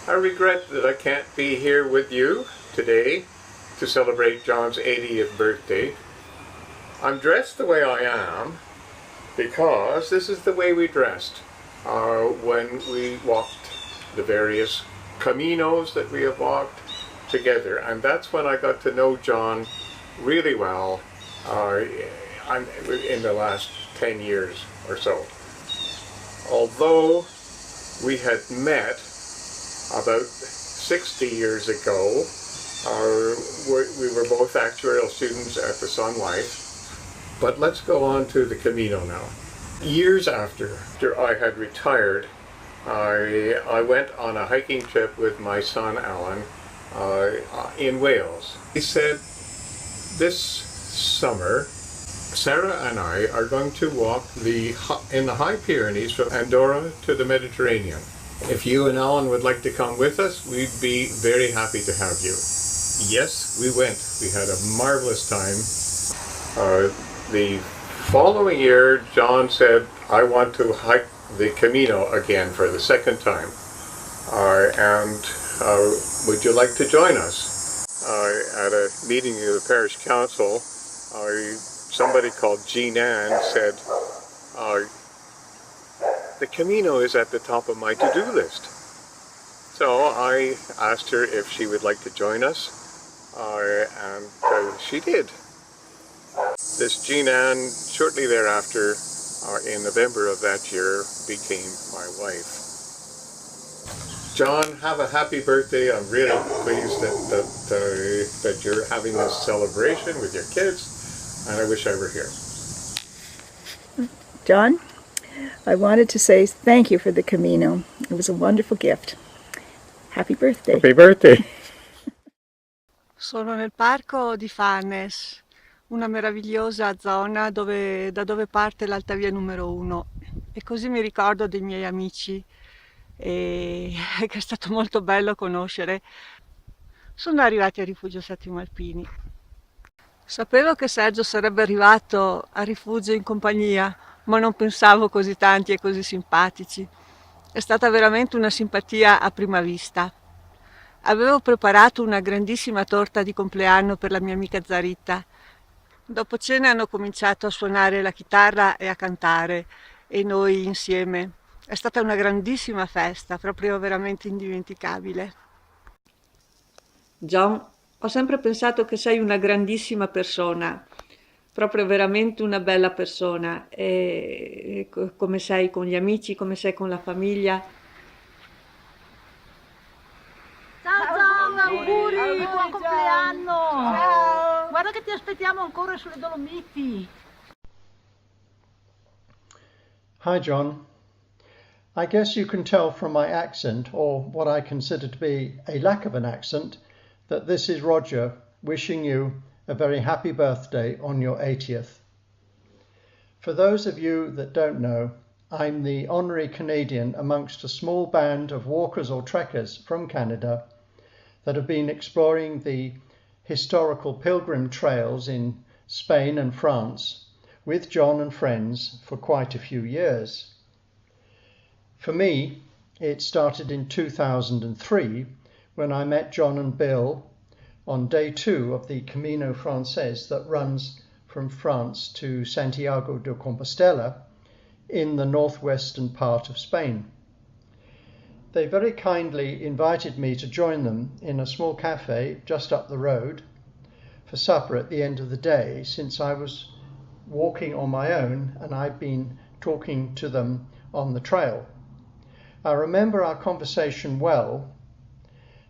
I regret that I can't be here with you today to celebrate John's 80th birthday. I'm dressed the way I am because this is the way we dressed when we walked the various caminos that we have walked together, and that's when I got to know John really well in the last 10 years or so. Although we had met about 60 years ago, we were both actuarial students at the Sun Life. But let's go on to the Camino now. Years after I had retired, I went on a hiking trip with my son Alan in Wales. He said, this summer, Sarah and I are going to walk in the High Pyrenees from Andorra to the Mediterranean. If you and Alan would like to come with us, we'd be very happy to have you. Yes, we went. We had a marvelous time. The following year, John said, I want to hike the Camino again for the second time. Would you like to join us? At a meeting of the parish council, somebody called Jean Ann said, the Camino is at the top of my to-do list. So I asked her if she would like to join us, and she did. This Jean Ann, shortly thereafter, in November of that year, became my wife. John, have a happy birthday. I'm really pleased that you're having this celebration with your kids, and I wish I were here. John, I wanted to say thank you for the Camino. It was a wonderful gift. Happy birthday. Happy birthday. Sono nel parco di Fannes, una meravigliosa zona da dove parte l'Alta Via numero 1, e così mi ricordo dei miei amici che è stato molto bello conoscere. Sono arrivati a Rifugio Settimo Alpini. Sapevo che Sergio sarebbe arrivato a Rifugio in compagnia, ma non pensavo così tanti e così simpatici. È stata veramente una simpatia a prima vista. Avevo preparato una grandissima torta di compleanno per la mia amica Zaritta. Dopo cena hanno cominciato a suonare la chitarra e a cantare, e noi insieme. È stata una grandissima festa, proprio veramente indimenticabile. John, ho sempre pensato che sei una grandissima persona, proprio veramente una bella persona, e come sei con gli amici, come sei con la famiglia. Ciao John, auguri, buon compleanno! Ciao! Guarda che ti aspettiamo ancora sulle Dolomiti. Hi John. I guess you can tell from my accent, or what I consider to be a lack of an accent, that this is Roger wishing you a very happy birthday on your 80th. For those of you that don't know, I'm the honorary Canadian amongst a small band of walkers or trekkers from Canada that have been exploring the historical pilgrim trails in Spain and France with John and friends for quite a few years. For me, it started in 2003 when I met John and Bill on day 2 of the Camino Frances that runs from France to Santiago de Compostela in the northwestern part of Spain. They very kindly invited me to join them in a small cafe just up the road for supper at the end of the day, since I was walking on my own and I'd been talking to them on the trail. I remember our conversation well.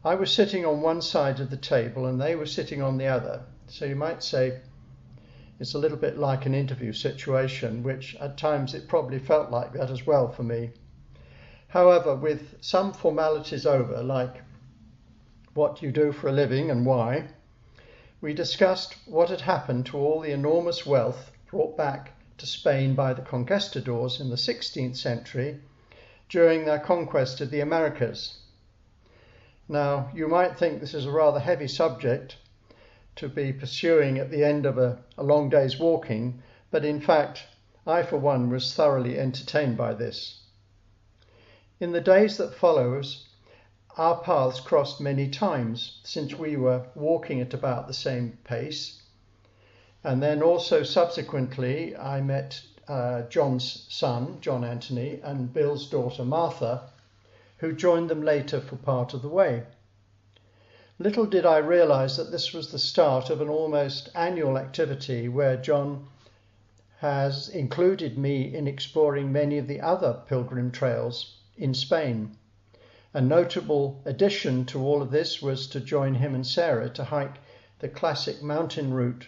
I was sitting on one side of the table and they were sitting on the other. So you might say it's a little bit like an interview situation, which at times it probably felt like that as well for me. However, with some formalities over, like what you do for a living and why, we discussed what had happened to all the enormous wealth brought back to Spain by the conquistadors in the 16th century during their conquest of the Americas. Now, you might think this is a rather heavy subject to be pursuing at the end of a long day's walking, but in fact, I for one was thoroughly entertained by this. In the days that follows, our paths crossed many times since we were walking at about the same pace. And then also subsequently I met John's son, John Anthony, and Bill's daughter Martha, who joined them later for part of the way. Little did I realize that this was the start of an almost annual activity where John has included me in exploring many of the other pilgrim trails in Spain. A notable addition to all of this was to join him and Sarah to hike the classic mountain route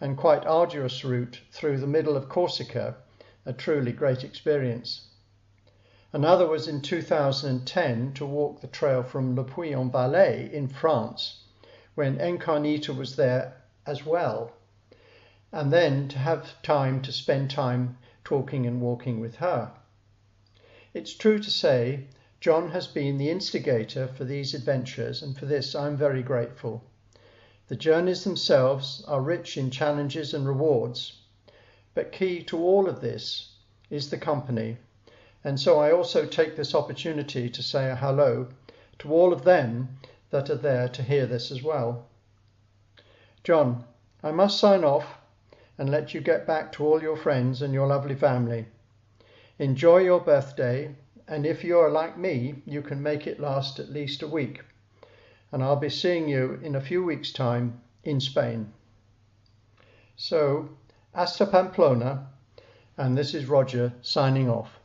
and quite arduous route through the middle of Corsica, a truly great experience. Another was in 2010 to walk the trail from Le Puy-en-Velay in France, when Encarnita was there as well, and then to have time to spend time talking and walking with her. It's true to say John has been the instigator for these adventures, and for this I'm very grateful. The journeys themselves are rich in challenges and rewards, but key to all of this is the company. And so I also take this opportunity to say a hello to all of them that are there to hear this as well. John, I must sign off and let you get back to all your friends and your lovely family. Enjoy your birthday, and if you are like me, you can make it last at least a week. And I'll be seeing you in a few weeks' time in Spain. So, hasta Pamplona, and this is Roger signing off.